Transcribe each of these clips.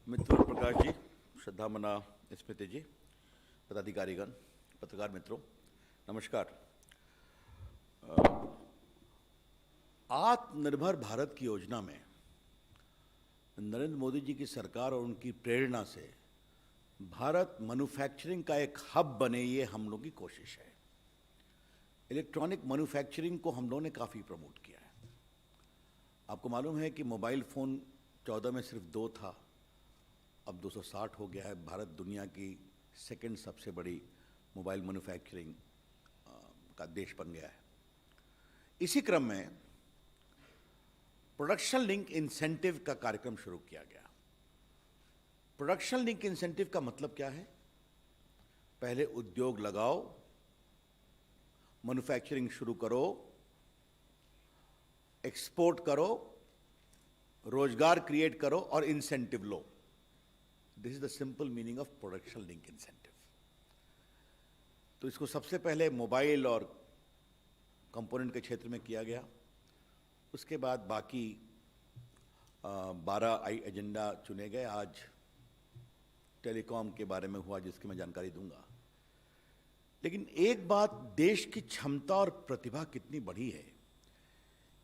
मित्र प्रकाश जी, श्रद्धा मना स्मृति जी, पदाधिकारीगण, पत्रकार मित्रों, नमस्कार। आत्मनिर्भर भारत की योजना में नरेंद्र मोदी जी की सरकार और उनकी प्रेरणा से भारत मैन्युफैक्चरिंग का एक हब बने, ये हम लोगों की कोशिश है। इलेक्ट्रॉनिक मैन्युफैक्चरिंग को हम लोगों ने काफ़ी प्रमोट किया है। आपको मालूम है कि मोबाइल फ़ोन 14 में सिर्फ 2 था, अब 260 हो गया है। भारत दुनिया की सेकंड सबसे बड़ी मोबाइल मैन्युफैक्चरिंग का देश बन गया है। इसी क्रम में प्रोडक्शन लिंक इंसेंटिव का कार्यक्रम शुरू किया गया। प्रोडक्शन लिंक इंसेंटिव का मतलब क्या है? पहले उद्योग लगाओ, मैन्युफैक्चरिंग शुरू करो, एक्सपोर्ट करो, रोजगार क्रिएट करो और incentive low. This is the simple meaning of production link incentive. तो इसको सबसे पहले मोबाइल और कंपोनेंट के क्षेत्र में किया गया। उसके बाद बाकी 12 एजेंडा चुने गए। आज टेलीकॉम के बारे में हुआ, जिसकी मैं जानकारी दूंगा। लेकिन एक बात, देश की क्षमता और प्रतिभा कितनी बड़ी है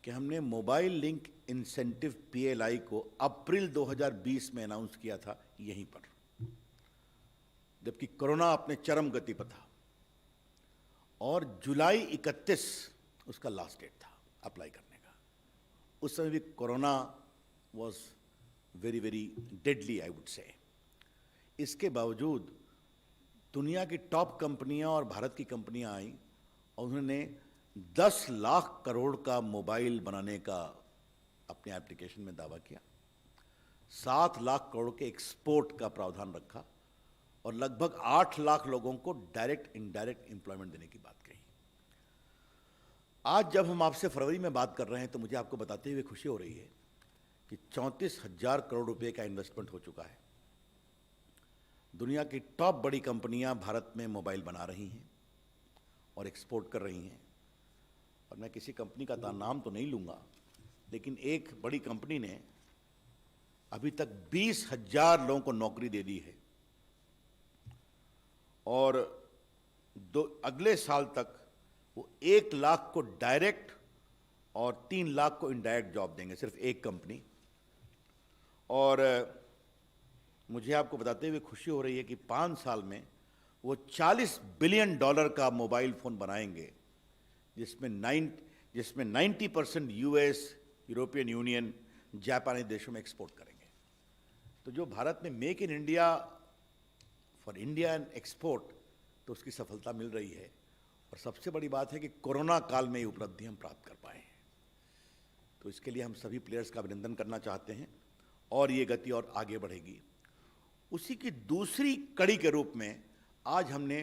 कि हमने मोबाइल लिंक इंसेंटिव पीएलआई को अप्रैल 2020 में अनाउंस किया था यहीं पर, जबकि कोरोना अपने चरम गति पर था, और जुलाई 31 उसका लास्ट डेट था अप्लाई करने का। उस समय भी corona was very very deadly, I would say. इसके बावजूद दुनिया की टॉप कंपनियां और भारत की कंपनियां आई और उन्होंने 10 लाख करोड़ का मोबाइल बनाने का अपने एप्लीकेशन में दावा किया। 7 लाख करोड़ के एक्सपोर्ट का प्रावधान रखा और लगभग 8 लाख लोगों को डायरेक्ट इनडायरेक्ट एम्प्लॉयमेंट देने की बात कही। आज जब हम आपसे फरवरी में बात कर रहे हैं तो मुझे आपको बताते हुए खुशी हो रही है कि 34,000 करोड़ रुपए का इन्वेस्टमेंट हो चुका है। दुनिया की टॉप बड़ी कंपनियां भारत में मोबाइल बना रही हैं और एक्सपोर्ट कर रही हैं। और मैं किसी कंपनी का नाम तो नहीं लूँगा, लेकिन एक बड़ी कंपनी ने अभी तक 20,000 लोगों को नौकरी दे दी है और अगले साल तक वो 1 लाख को डायरेक्ट और 3 लाख को इनडायरेक्ट जॉब देंगे, सिर्फ एक कंपनी। और मुझे आपको बताते हुए खुशी हो रही है कि 5 साल में वो $40 बिलियन का मोबाइल फ़ोन बनाएंगे, जिसमें 90% यूएस, यूरोपियन यूनियन, जापानी देशों में एक्सपोर्ट करेंगे। तो जो भारत में make in India for India and export, तो उसकी सफलता मिल रही है। और सबसे बड़ी बात है कि कोरोना काल में ये उपलब्धि हम प्राप्त कर पाए हैं। तो इसके लिए हम सभी प्लेयर्स का अभिनंदन करना चाहते हैं और ये गति और आगे बढ़ेगी। उसी की दूसरी कड़ी के रूप में आज हमने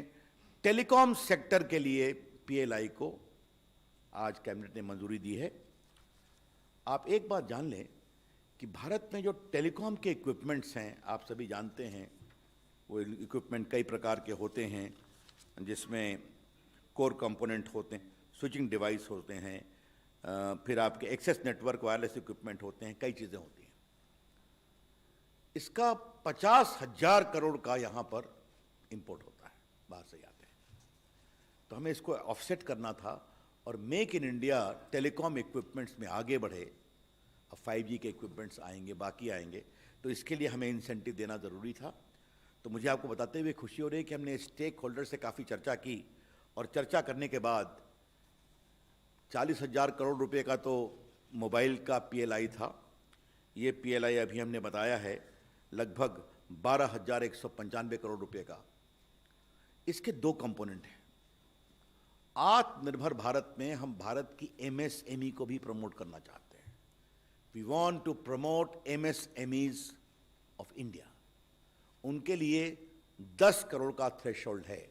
टेलीकॉम सेक्टर के लिए पीएलआई को आज कैबिनेट ने मंजूरी दी है। आप एक बात जान लें कि भारत में जो टेलीकॉम के इक्विपमेंट्स हैं, आप सभी जानते हैं, वो इक्विपमेंट कई प्रकार के होते हैं, जिसमें कोर कंपोनेंट होते हैं, स्विचिंग डिवाइस होते हैं, फिर आपके एक्सेस नेटवर्क वायरलेस इक्विपमेंट होते हैं, कई चीज़ें होती हैं। इसका 50,000 करोड़ का यहाँ पर इंपोर्ट होता है, बाहर से आते हैं। तो हमें इसको ऑफसेट करना था और make in India telecom equipments में आगे बढ़े। अब 5G के इक्विपमेंट्स आएंगे, बाकी आएंगे, तो इसके लिए हमें इंसेंटिव देना ज़रूरी था। तो मुझे आपको बताते हुए खुशी हो रही है कि हमने स्टेक होल्डर से काफ़ी चर्चा की और चर्चा करने के बाद 40,000 करोड़ रुपए का तो मोबाइल का पीएलआई था। ये पीएलआई अभी हमने बताया है लगभग 12,195 करोड़ रुपए का। इसके 2 कंपोनेंट हैं। आत्मनिर्भर भारत में हम भारत की एमएसएमई को भी प्रमोट करना चाहते हैं। We want to promote MSMEs of India. उनके लिए 10 करोड़ का थ्रेशोल्ड है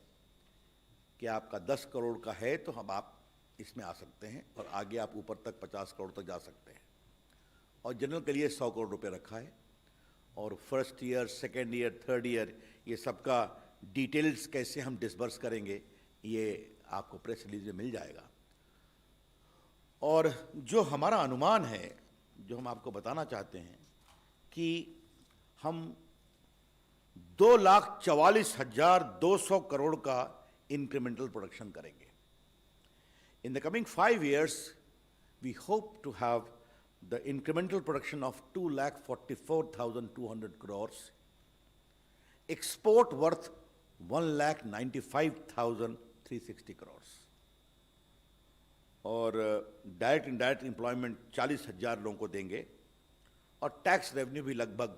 कि आपका 10 करोड़ का है तो हम आप इसमें आ सकते हैं और आगे आप ऊपर तक 50 करोड़ तक जा सकते हैं। और जनरल के लिए 100 करोड़ रुपए रखा है। और first year, second year, third year, ये सबका डिटेल्स कैसे हम डिसबर्स करेंगे, ये आपको प्रेस रिलीज में मिल जाएगा। और जो हमारा अनुमान है, जो हम आपको बताना चाहते हैं कि हम 2,44,200 करोड़ का इंक्रीमेंटल प्रोडक्शन करेंगे। In the coming 5 years, we hope to have the incremental production of 2,44,200 crores, export worth 1,95,360 crores, और डायरेक्ट इनडायरेक्ट एम्प्लॉयमेंट 40,000 लोगों को देंगे, और टैक्स रेवेन्यू भी लगभग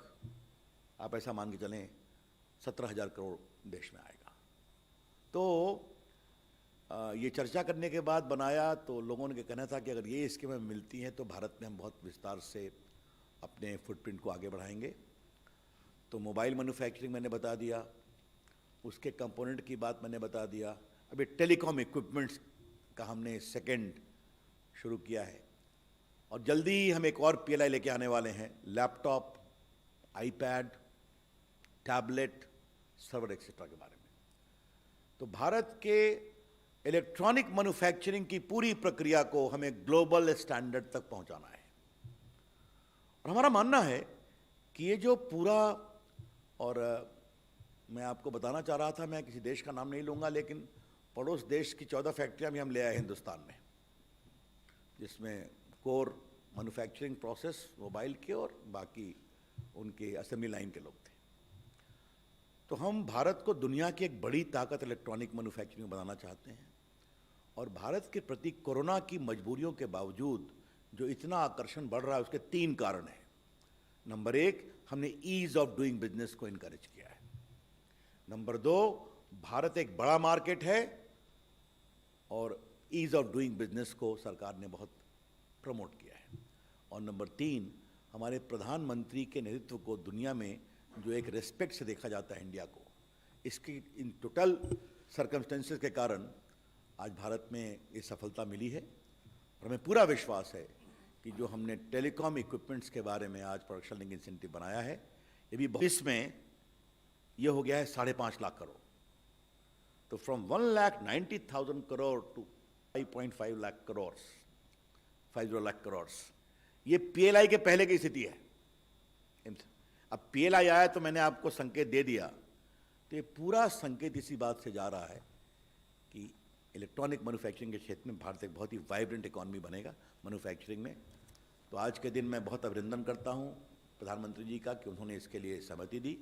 आप ऐसा मान के चलें 17,000 करोड़ देश में आएगा। तो ये चर्चा करने के बाद बनाया तो लोगों ने कहना था कि अगर ये स्कीमें मिलती हैं तो भारत में हम बहुत विस्तार से अपने फुटप्रिंट को आगे बढ़ाएंगे। तो मोबाइल मैन्युफैक्चरिंग मैंने बता दिया, उसके कंपोनेंट की बात मैंने बता दिया। अभी टेलीकॉम इक्विपमेंट्स का हमने सेकंड शुरू किया है, और जल्दी ही हम एक और पीएलआई लेके आने वाले हैं, laptop, iPad, tablet, server etcetera के बारे में। तो भारत के इलेक्ट्रॉनिक मैन्युफैक्चरिंग की पूरी प्रक्रिया को हमें ग्लोबल स्टैंडर्ड तक पहुंचाना है, और हमारा मानना है कि ये जो पूरा, और मैं आपको बताना चाह रहा था, मैं किसी देश का नाम नहीं लूंगा, लेकिन पड़ोस देश की 14 फैक्ट्रियां भी हम ले आए हिंदुस्तान में, जिसमें कोर मैन्युफैक्चरिंग प्रोसेस मोबाइल के और बाकी उनके असेंबली लाइन के लोग थे। तो हम भारत को दुनिया की एक बड़ी ताकत इलेक्ट्रॉनिक मैन्युफैक्चरिंग में बनाना चाहते हैं, और भारत के प्रति कोरोना की मजबूरियों के बावजूद जो इतना आकर्षण बढ़ रहा है उसके 3 कारण हैं। नंबर 1, हमने ईज ऑफ डूइंग बिजनेस को इनकरेज किया है। नंबर 2, भारत एक बड़ा मार्केट है और ईज ऑफ डूइंग बिजनेस को सरकार ने बहुत प्रमोट किया है। और नंबर 3, हमारे प्रधानमंत्री के नेतृत्व को दुनिया में जो एक रेस्पेक्ट से देखा जाता है इंडिया को, इसकी इन टोटल सर्कमस्टेंसेस के कारण आज भारत में ये सफलता मिली है। और हमें पूरा विश्वास है कि जो हमने टेलीकॉम इक्विपमेंट्स के बारे में आज प्रोडक्शन लिंक इंसेंटिव बनाया है, ये भी इसमें ये हो गया है 5.5 लाख करोड़। तो फ्रॉम 1,90,000 करोड़ टू 5.5 लाख करोड़, 50 लाख करोड़, ये पीएलआई के पहले की स्थिति है। अब पीएलआई आया तो मैंने आपको संकेत दे दिया, तो ये पूरा संकेत इसी बात से जा रहा है कि इलेक्ट्रॉनिक मैन्युफैक्चरिंग के क्षेत्र में भारत एक बहुत ही वाइब्रेंट इकॉनमी बनेगा मैन्युफैक्चरिंग में। तो आज के दिन मैं बहुत अभिनंदन करता हूँ प्रधानमंत्री जी का कि उन्होंने इसके लिए सहमति दी,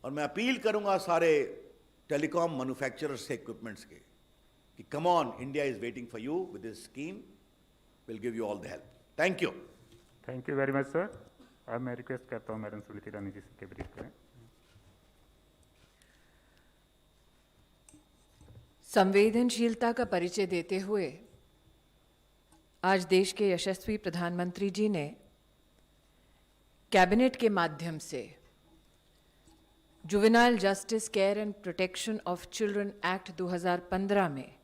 और मैं अपील करूँगा सारे टेलीकॉम मैन्युफैक्चरर्स से इक्विपमेंट्स के कि come on, India is waiting for you with this scheme, will give you all the help. Thank you. Thank you very much sir. अब मैं रिक्वेस्ट करता हूँ मैडम स्मृति ईरानी जी से ब्रीफ करें। संवेदनशीलता का परिचय देते हुए आज देश के यशस्वी प्रधानमंत्री जी ने कैबिनेट के माध्यम से juvenile justice care and protection of children act 2015 में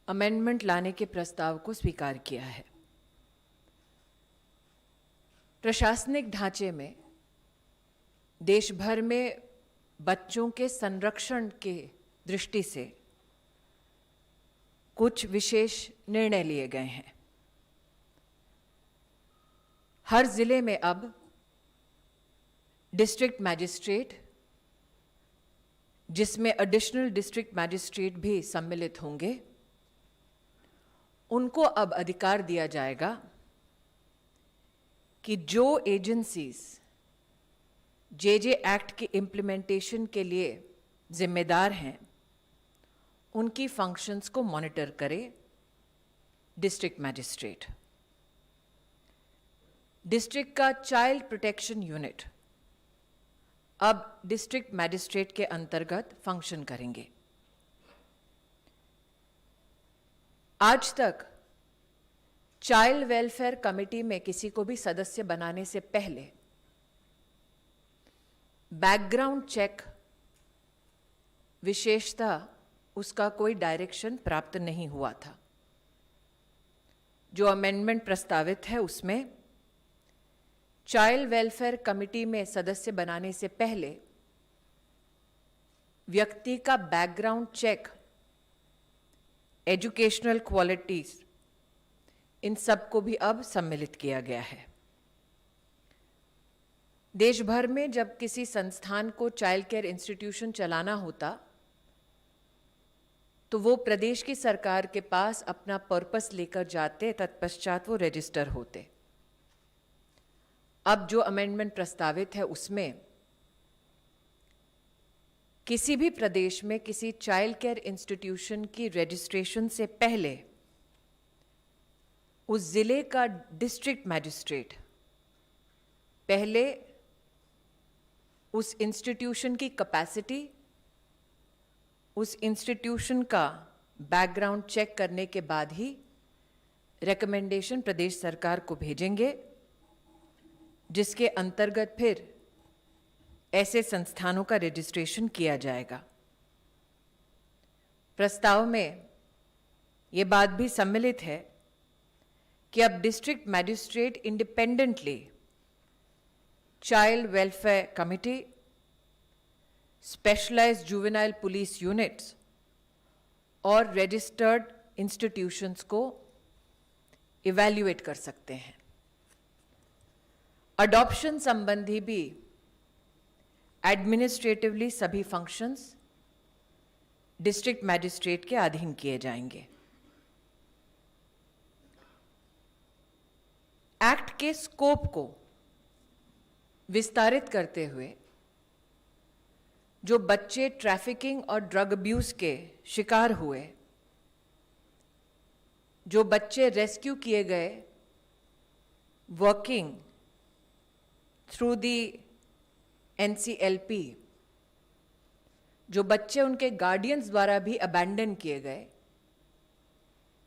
अमेंडमेंट लाने के प्रस्ताव को स्वीकार किया है। प्रशासनिक ढांचे में देश भर में बच्चों के संरक्षण के दृष्टि से कुछ विशेष निर्णय लिए गए हैं। हर जिले में अब डिस्ट्रिक्ट मैजिस्ट्रेट, जिसमें एडिशनल डिस्ट्रिक्ट मैजिस्ट्रेट भी सम्मिलित होंगे, उनको अब अधिकार दिया जाएगा कि जो एजेंसीज जेजे एक्ट के इम्प्लीमेंटेशन के लिए जिम्मेदार हैं, उनकी फंक्शंस को मॉनिटर करे डिस्ट्रिक्ट मैजिस्ट्रेट। डिस्ट्रिक्ट का चाइल्ड प्रोटेक्शन यूनिट अब डिस्ट्रिक्ट मैजिस्ट्रेट के अंतर्गत फंक्शन करेंगे। आज तक चाइल्ड वेलफेयर कमेटी में किसी को भी सदस्य बनाने से पहले बैकग्राउंड चेक विशेषता उसका कोई डायरेक्शन प्राप्त नहीं हुआ था। जो अमेंडमेंट प्रस्तावित है उसमें चाइल्ड वेलफेयर कमेटी में सदस्य बनाने से पहले व्यक्ति का बैकग्राउंड चेक, एजुकेशनल क्वालिटीज, इन सब को भी अब सम्मिलित किया गया है। देश भर में जब किसी संस्थान को चाइल्ड केयर इंस्टीट्यूशन चलाना होता तो वो प्रदेश की सरकार के पास अपना पर्पस लेकर जाते, तत्पश्चात वो रजिस्टर होते। अब जो अमेंडमेंट प्रस्तावित है उसमें किसी भी प्रदेश में किसी चाइल्ड केयर इंस्टीट्यूशन की रजिस्ट्रेशन से पहले उस जिले का डिस्ट्रिक्ट मैजिस्ट्रेट पहले उस इंस्टीट्यूशन की कैपेसिटी, उस इंस्टीट्यूशन का बैकग्राउंड चेक करने के बाद ही रिकमेंडेशन प्रदेश सरकार को भेजेंगे, जिसके अंतर्गत फिर ऐसे संस्थानों का रजिस्ट्रेशन किया जाएगा। प्रस्ताव में ये बात भी सम्मिलित है कि अब district magistrate independently child welfare committee, specialised juvenile police units और रजिस्टर्ड इंस्टीट्यूशंस को इवैल्यूएट कर सकते हैं। अडॉप्शन संबंधी भी एडमिनिस्ट्रेटिवली सभी फंक्शंस डिस्ट्रिक्ट मैजिस्ट्रेट के अधीन किए जाएंगे। एक्ट के स्कोप को विस्तारित करते हुए जो बच्चे ट्रैफिकिंग और ड्रग अब्यूज के शिकार हुए, जो बच्चे रेस्क्यू किए गए वर्किंग थ्रू दी NCLP, जो बच्चे उनके गार्डियंस द्वारा भी अबैंडन किए गए,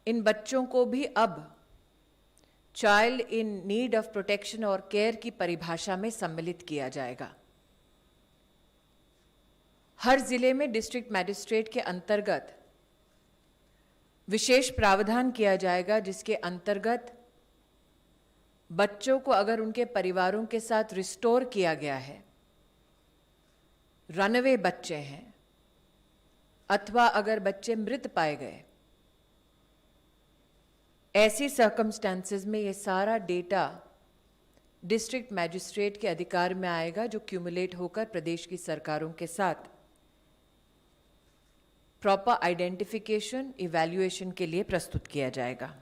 इन बच्चों को भी अब child in need of protection और केयर की परिभाषा में सम्मिलित किया जाएगा। हर जिले में डिस्ट्रिक्ट मैजिस्ट्रेट के अंतर्गत विशेष प्रावधान किया जाएगा, जिसके अंतर्गत बच्चों को अगर उनके परिवारों के साथ रिस्टोर किया गया है, रनअवे बच्चे हैं अथवा अगर बच्चे मृत पाए गए, ऐसी सर्कमस्टेंसेस में ये सारा डेटा डिस्ट्रिक्ट मैजिस्ट्रेट के अधिकार में आएगा, जो क्यूमुलेट होकर प्रदेश की सरकारों के साथ प्रॉपर आइडेंटिफिकेशन, इवैल्यूएशन के लिए प्रस्तुत किया जाएगा।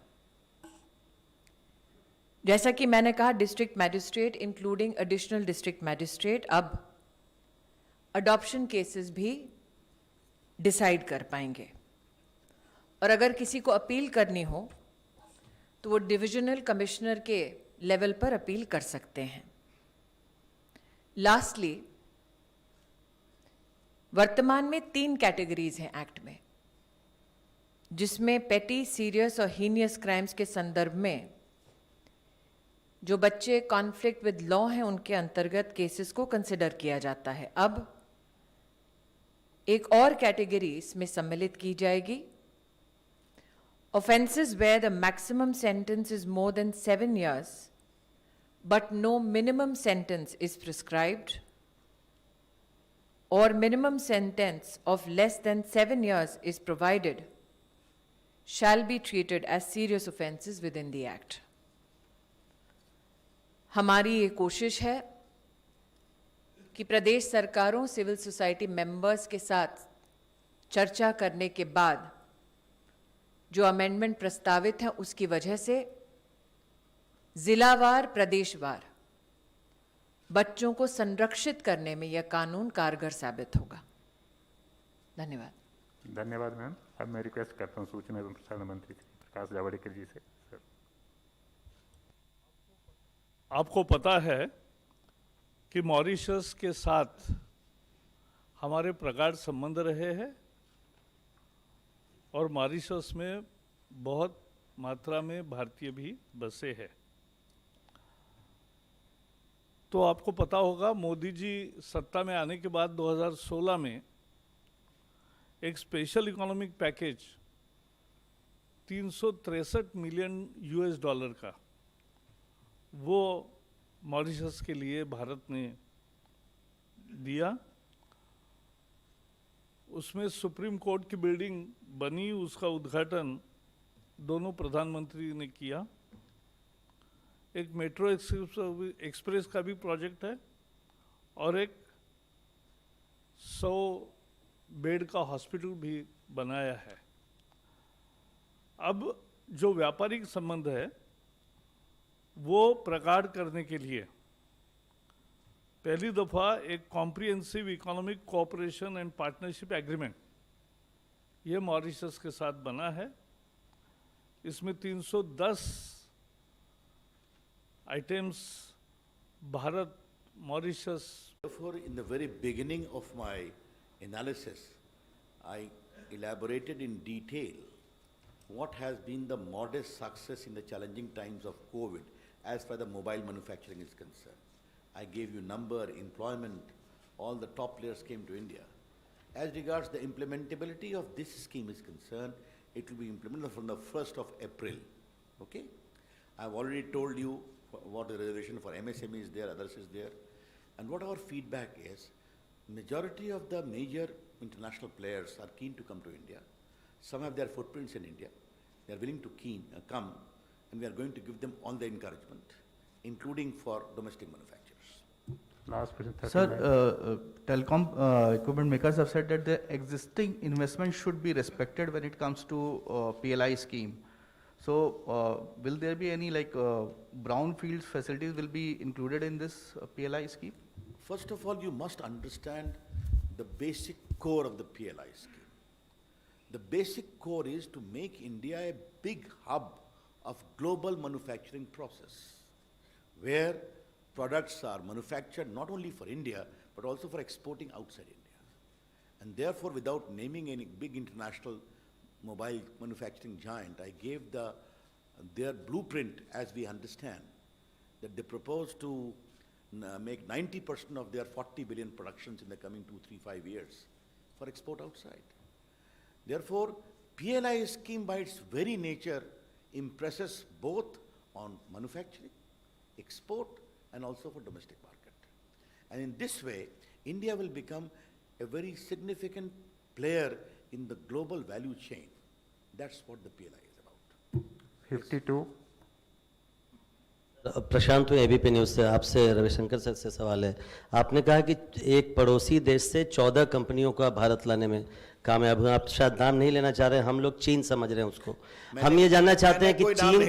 जैसा कि मैंने कहा, district magistrate including additional district magistrate अब अडॉप्शन केसेस भी डिसाइड कर पाएंगे, और अगर किसी को अपील करनी हो तो वो डिविजनल कमिश्नर के लेवल पर अपील कर सकते हैं। लास्टली, वर्तमान में 3 कैटेगरीज हैं एक्ट में, जिसमें पेटी, सीरियस और हीनियस क्राइम्स के संदर्भ में जो बच्चे कॉन्फ्लिक्ट विद लॉ हैं उनके अंतर्गत केसेस को कंसिडर किया जाता है। अब एक और कैटेगरी इसमें सम्मिलित की जाएगी, offenses where the maximum sentence is more than 7 years but no minimum sentence is prescribed, or minimum sentence of less than 7 years is provided, shall be treated as serious offenses within the act. हमारी ये कोशिश है कि प्रदेश सरकारों, civil society members के साथ चर्चा करने के बाद जो अमेंडमेंट प्रस्तावित है उसकी वजह से जिलावार, प्रदेशवार बच्चों को संरक्षित करने में यह कानून कारगर साबित होगा। धन्यवाद। धन्यवाद मैम। अब मैं रिक्वेस्ट करता हूँ सूचना एवं प्रसारण मंत्री श्री प्रकाश जावड़ेकर जी से। सर, आपको पता है कि मॉरिशस के साथ हमारे प्रगाढ़ संबंध रहे हैं और मॉरिशस में बहुत मात्रा में भारतीय भी बसे हैं। तो आपको पता होगा, मोदी जी सत्ता में आने के बाद 2016 में एक special economic package 363 million $US का वो मॉरिशस के लिए भारत ने दिया। उसमें सुप्रीम कोर्ट की बिल्डिंग बनी, उसका उद्घाटन दोनों प्रधानमंत्री ने किया। एक मेट्रो एक्सप्रेस का भी प्रोजेक्ट है और एक 100 बेड का हॉस्पिटल भी बनाया है। अब जो व्यापारिक संबंध है वो प्रगाढ़ करने के लिए पहली दफ़ा एक comprehensive economic cooperation and partnership agreement ये मॉरिशस के साथ बना है। इसमें 310 items Bharat, Mauritius. Therefore, in the very beginning of my analysis, I elaborated in detail what has been the modest success in the challenging times of COVID as far as the mobile manufacturing is concerned. I gave you number, employment, all the top players came to India. As regards the implementability of this scheme is concerned, it will be implemented from the 1st of April, okay? I've already told you what the reservation for MSME is there, others is there. And what our feedback is, majority of the major international players are keen to come to India. Some have their footprints in India. They are willing to come, and we are going to give them all the encouragement, including for domestic manufacturers. Last question, 30 Sir, minutes. telecom equipment makers have said that the existing investment should be respected when it comes to PLI scheme. So, will there be any brownfields facilities will be included in this PLI scheme? First of all, you must understand the basic core of the PLI scheme. The basic core is to make India a big hub of global manufacturing process, where products are manufactured not only for India, but also for exporting outside India. And therefore, without naming any big international mobile manufacturing giant, I gave their blueprint as we understand, that they propose to make 90% of their 40 billion productions in the coming 2, 3, 5 years for export outside. Therefore, PLI scheme by its very nature impresses both on manufacturing, export, and also for domestic market. And in this way, India will become a very significant player in the global value chain. That's what the PLI is about. 52. प्रशांत हूँ ABP news से। आपसे Ravishankar sir से सवाल है। आपने कहा कि एक पड़ोसी देश से 14 कंपनियों का भारत लाने में कामयाब हुआ। आप शायद नाम नहीं लेना चाह रहे हैं, हम लोग चीन समझ रहे हैं उसको। हम ये जानना चाहते हैं कि चीन,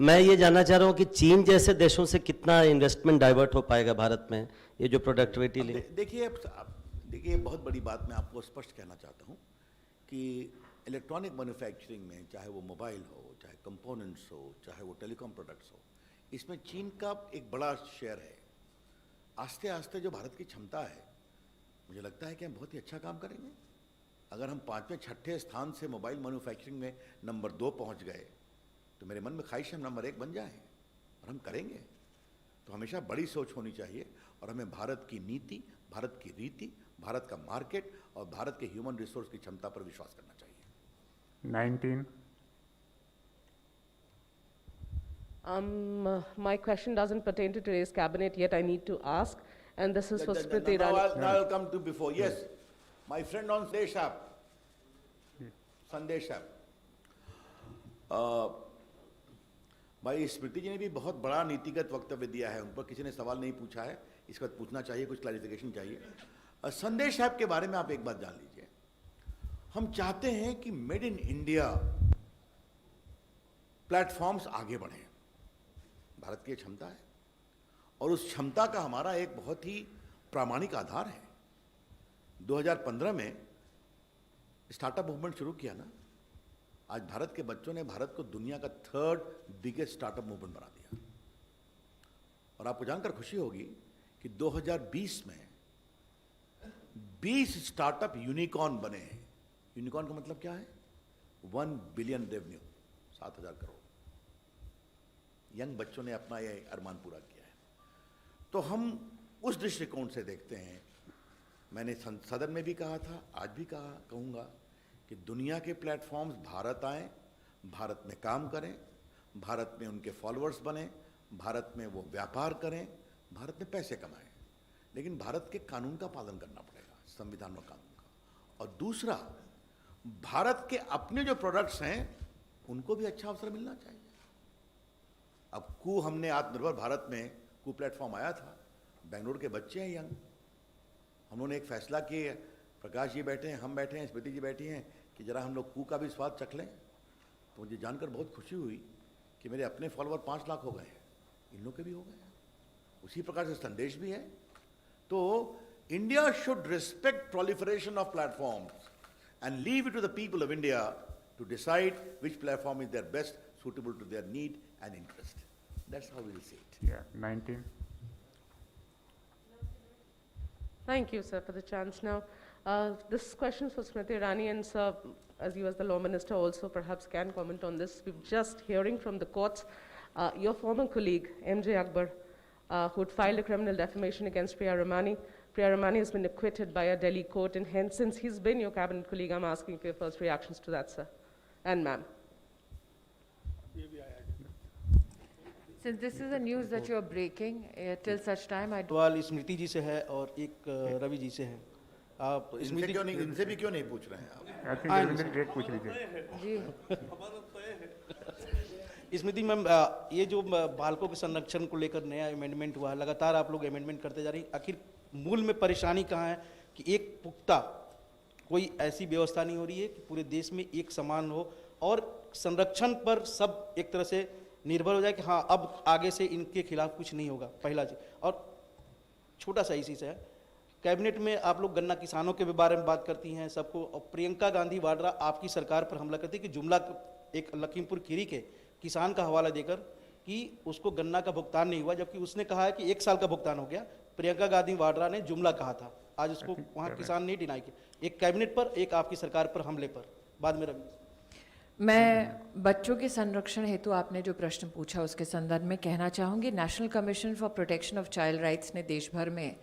मैं ये जानना चाह रहा हूँ कि चीन जैसे देशों से कितना इन्वेस्टमेंट डाइवर्ट हो पाएगा भारत में, ये जो प्रोडक्टिविटी ले। देखिए बहुत बड़ी बात मैं आपको स्पष्ट कहना चाहता हूँ कि इलेक्ट्रॉनिक मैन्युफैक्चरिंग में, चाहे वो मोबाइल हो, चाहे कंपोनेंट्स हो, चाहे वो टेलीकॉम प्रोडक्ट्स हो, इसमें चीन का एक बड़ा शेयर है। आस्ते आस्ते जो भारत की क्षमता है, मुझे लगता है कि हम बहुत ही अच्छा काम करेंगे। अगर हम 5वें 6ठे स्थान से मोबाइल मैन्युफैक्चरिंग में नंबर 2 पहुंच गए, तो मेरे मन में ख्वाहिश है हम नंबर 1 बन जाएं, और हम करेंगे। तो हमेशा बड़ी सोच होनी चाहिए, और हमें भारत की नीति, भारत की रीति, भारत का मार्केट और भारत के ह्यूमन रिसोर्स की क्षमता पर विश्वास करना चाहिए। 19. My question doesn't pertain to today's cabinet, yet I need to ask, and this is for Smriti Now Irani. I'll come to before. Yes, my friend on Sandesh app. भाई स्मृति जी ने भी बहुत बड़ा नीतिगत वक्तव्य दिया है, उन पर किसी ने सवाल नहीं पूछा है, इसका पूछना चाहिए, कुछ क्लैरिफिकेशन चाहिए। संदेश ऐप के बारे में आप एक बात जान लीजिए, हम चाहते हैं कि मेड इन इंडिया प्लेटफॉर्म्स आगे बढ़े। भारत की क्षमता है, और उस क्षमता का हमारा एक बहुत ही प्रामाणिक आधार है। 2015 में स्टार्टअप मूवमेंट शुरू किया ना, आज भारत के बच्चों ने भारत को दुनिया का 3rd बिगेस्ट स्टार्टअप मूवमेंट बना दिया। और आपको जानकर खुशी होगी कि 2020 में 20 स्टार्टअप यूनिकॉर्न बने हैं। यूनिकॉर्न का मतलब क्या है? 1 बिलियन रेवेन्यू, 7,000 करोड़। यंग बच्चों ने अपना ये अरमान पूरा किया है। तो हम उस दृष्टिकोण से देखते हैं। मैंने सदन में भी कहा था, आज भी कहूँगा कि दुनिया के प्लेटफॉर्म्स भारत आएं, भारत में काम करें, भारत में उनके फॉलोअर्स बने, भारत में वो व्यापार करें, भारत में पैसे कमाएं। लेकिन भारत के कानून का पालन करना पड़ेगा, संविधान और कानून का। और दूसरा, भारत के अपने जो प्रोडक्ट्स हैं उनको भी अच्छा अवसर मिलना चाहिए। अब हमने आत्मनिर्भर भारत में प्लेटफॉर्म आया था, बेंगलुरु के बच्चे हैं यंग, उन्होंने एक फैसला किया, प्रकाश जी बैठे हैं, हम बैठे हैं, स्मृति जी बैठी हैं, कि जरा हम लोग कू का भी स्वाद चख लें। तो मुझे जानकर बहुत खुशी हुई कि मेरे अपने फॉलोअर 5 लाख हो गए हैं, इन लोग के भी हो गए हैं। उसी प्रकार से संदेश भी है। तो India should respect proliferation of platforms and leave it to the people of India to decide which platform is their best suitable to their need and interest. That's how we'll see it. Yeah, 19. Thank you, sir, for the chance. Now, this question is for Smriti Irani, and sir, as you as the law minister also perhaps can comment on this. We've just hearing from the courts, your former colleague, MJ Akbar, who had filed a criminal defamation against Priya Ramani. Priya Ramani has been acquitted by a Delhi court, and hence, since he's been your cabinet colleague, I'm asking for your first reactions to that, sir. And ma'am. Since this is a news that you're breaking, till such time I सवाल स्मृति जी से है और एक रवि जी से है। आप स्मृति इनसे भी क्यों नहीं पूछ रहे हैं आप? I think रविंद्र जी पूछ लीजिए। जी स्मृति मैम, ये जो बालकों के संरक्षण को लेकर नया अमेंडमेंट हुआ है, लगातार आप लोग अमेंडमेंट करते जा रही, आखिर मूल में परेशानी कहाँ है कि एक पुख्ता कोई ऐसी व्यवस्था नहीं हो रही है कि पूरे देश में एक समान हो और संरक्षण पर सब एक तरह से निर्भर हो जाए कि हाँ अब आगे से इनके खिलाफ कुछ नहीं होगा, पहला चीज। और छोटा सा इसी से है, कैबिनेट में आप लोग गन्ना किसानों के बारे में बात करती हैं सबको, और प्रियंका गांधी वाड्रा आपकी सरकार पर हमला करती है कि जुमला एक लखीमपुर खीरी के किसान का हवाला देकर कि उसको गन्ना का भुगतान नहीं हुआ, जबकि उसने कहा है कि 1 साल का भुगतान हो गया। प्रियंका गांधी वाड्रा ने जुमला कहा था, आज उसको वहाँ किसान नहीं डिनाई किया। एक कैबिनेट पर, एक आपकी सरकार पर हमले पर। बाद में रवि, मैं बच्चों के संरक्षण हेतु आपने जो प्रश्न पूछा उसके संदर्भ में कहना चाहूँगी, national commission for protection of child rights ने देश भर में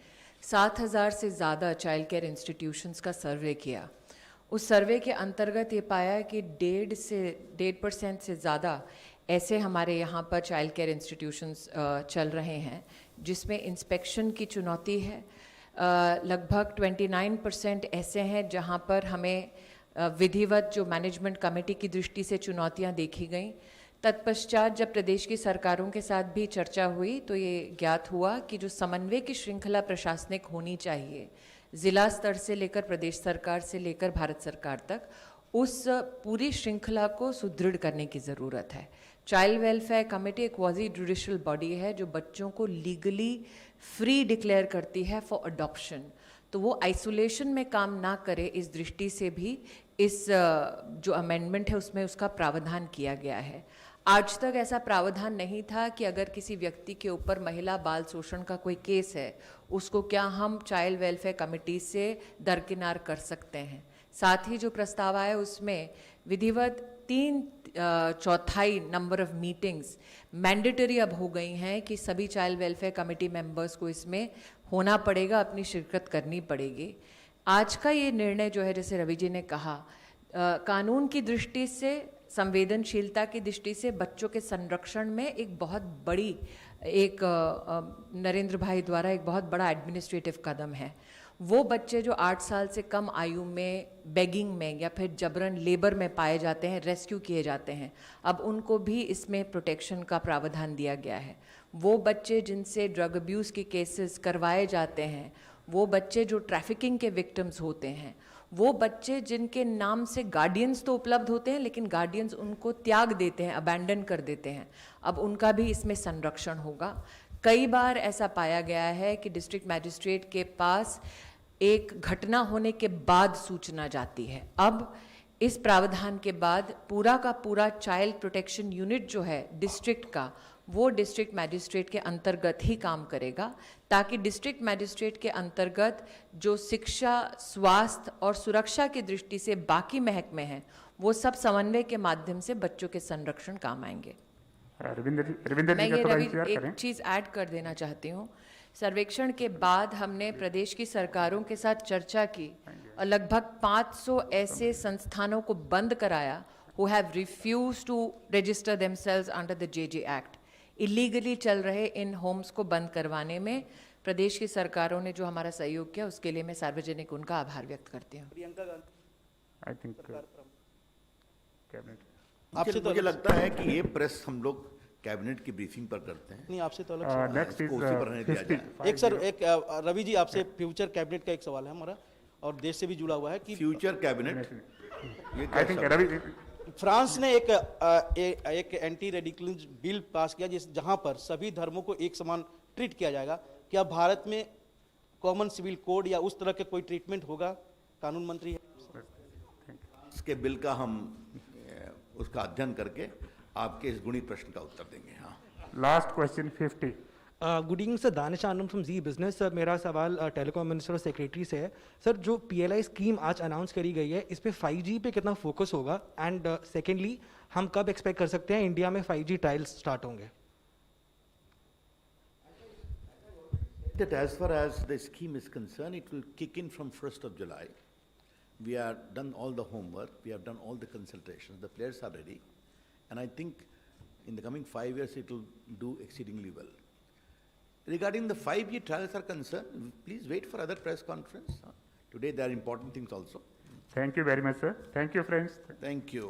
7,000 से ज़्यादा चाइल्ड केयर इंस्टीट्यूशंस का सर्वे किया। उस सर्वे के अंतर्गत ये पाया कि 1.5% से ज़्यादा ऐसे हमारे यहाँ पर चाइल्ड केयर इंस्टीट्यूशंस चल रहे हैं जिसमें इंस्पेक्शन की चुनौती है। लगभग 29% ऐसे हैं जहाँ पर हमें विधिवत जो मैनेजमेंट कमेटी की दृष्टि से चुनौतियां देखी गईं। तत्पश्चात जब प्रदेश की सरकारों के साथ भी चर्चा हुई तो ये ज्ञात हुआ कि जो समन्वय की श्रृंखला प्रशासनिक होनी चाहिए, जिला स्तर से लेकर प्रदेश सरकार से लेकर भारत सरकार तक, उस पूरी श्रृंखला को सुदृढ़ करने की ज़रूरत है। चाइल्ड वेलफेयर कमेटी एक क्वाजी जुडिशियल बॉडी है जो बच्चों को लीगली फ्री डिक्लेयर करती है फॉर अडॉप्शन, तो वो आइसोलेशन में काम ना करे, इस दृष्टि से भी इस जो अमेंडमेंट है उसमें उसका प्रावधान किया गया है। आज तक ऐसा प्रावधान नहीं था कि अगर किसी व्यक्ति के ऊपर महिला बाल शोषण का कोई केस है उसको क्या हम चाइल्ड वेलफेयर कमेटी से दरकिनार कर सकते हैं। साथ ही जो प्रस्ताव आया उसमें विधिवत 3/4 नंबर ऑफ मीटिंग्स मैंडेटरी अब हो गई हैं कि सभी चाइल्ड वेलफेयर कमेटी मेंबर्स को इसमें होना पड़ेगा, अपनी शिरकत करनी पड़ेगी। आज का ये निर्णय जो है, जैसे रवि जी ने कहा, कानून की दृष्टि से, संवेदनशीलता की दृष्टि से बच्चों के संरक्षण में एक बहुत बड़ी नरेंद्र भाई द्वारा एक बहुत बड़ा एडमिनिस्ट्रेटिव कदम है। वो बच्चे जो 8 साल से कम आयु में बेगिंग में या फिर जबरन लेबर में पाए जाते हैं, रेस्क्यू किए जाते हैं, अब उनको भी इसमें प्रोटेक्शन का प्रावधान दिया गया है। वो बच्चे जिनसे ड्रग अब्यूज़ के केसेस करवाए जाते हैं, वो बच्चे जो ट्रैफिकिंग के विक्टिम्स होते हैं, वो बच्चे जिनके नाम से गार्डियंस तो उपलब्ध होते हैं लेकिन गार्डियंस उनको त्याग देते हैं, अबैंडन कर देते हैं, अब उनका भी इसमें संरक्षण होगा। कई बार ऐसा पाया गया है कि डिस्ट्रिक्ट मैजिस्ट्रेट के पास एक घटना होने के बाद सूचना जाती है। अब इस प्रावधान के बाद पूरा का पूरा चाइल्ड प्रोटेक्शन यूनिट जो है डिस्ट्रिक्ट का, वो डिस्ट्रिक्ट मैजिस्ट्रेट के अंतर्गत ही काम करेगा, ताकि डिस्ट्रिक्ट मैजिस्ट्रेट के अंतर्गत जो शिक्षा, स्वास्थ्य और सुरक्षा की दृष्टि से बाकी महकमे हैं वो सब समन्वय के माध्यम से बच्चों के संरक्षण काम आएंगे। रविंद्र जी मैं का ये थोड़ा रवि इंतजार एक करें। चीज़ ऐड कर देना चाहती हूँ। सर्वेक्षण के बाद हमने प्रदेश की सरकारों के साथ चर्चा की और लगभग 500 ऐसे संस्थानों को बंद कराया who have refused to register themselves under the JJ Act। Illegally चल रहे इन होम्स को बंद करवाने में प्रदेश की सरकारों ने जो हमारा सहयोग किया उसके लिए मैं सार्वजनिक उनका आभार व्यक्त करती हूँ। Priyanka Gandhi I think cabinet आपसे तो मुझे लगता है कि ये प्रेस हम लोग कैबिनेट की ब्रीफिंग पर करते हैं। नहीं, आपसे तो अलग सवाल है। नेक्स्ट इसको इज उसी पर रहने दिया 50 जाए। एक सर, एक रवि जी, आपसे फ्यूचर कैबिनेट का एक सवाल है हमारा, और देश से भी जुड़ा हुआ है कि फ्यूचर कैबिनेट, ये क्या आई थिंक शब्द है? रवि फ्रांस ने एक एंटी रेडिकलिज्म बिल पास किया जहां पर सभी धर्मों को एक समान ट्रीट किया जाएगा। क्या भारत में कॉमन सिविल कोड या उस तरह के कोई ट्रीटमेंट होगा? कानून मंत्री है। इसके बिल का हम उसका अध्ययन करके आपके इस गुणी प्रश्न का उत्तर देंगे। हाँ, last question 50 good evening sir, Danish Anam from Zee business. Sir, मेरा सवाल टेलीकॉम मिनिस्टर और सेक्रेटरी से है। सर, जो PLI स्कीम आज अनाउंस करी गई है, इस पे 5G पे कितना फोकस होगा? एंड सेकेंडली, हम कब एक्सपेक्ट कर सकते हैं इंडिया में 5G ट्रायल्स स्टार्ट होंगे? that as far as the scheme is concerned, it will kick in from 1st of July. We have done all the homework, we have done all the consultations, the players are ready, and I think in the coming 5 years it will do exceedingly well. Regarding the 5G trials are concerned, please wait for other press conference. Today there are important things also. Thank you very much sir, thank you friends. Thank you.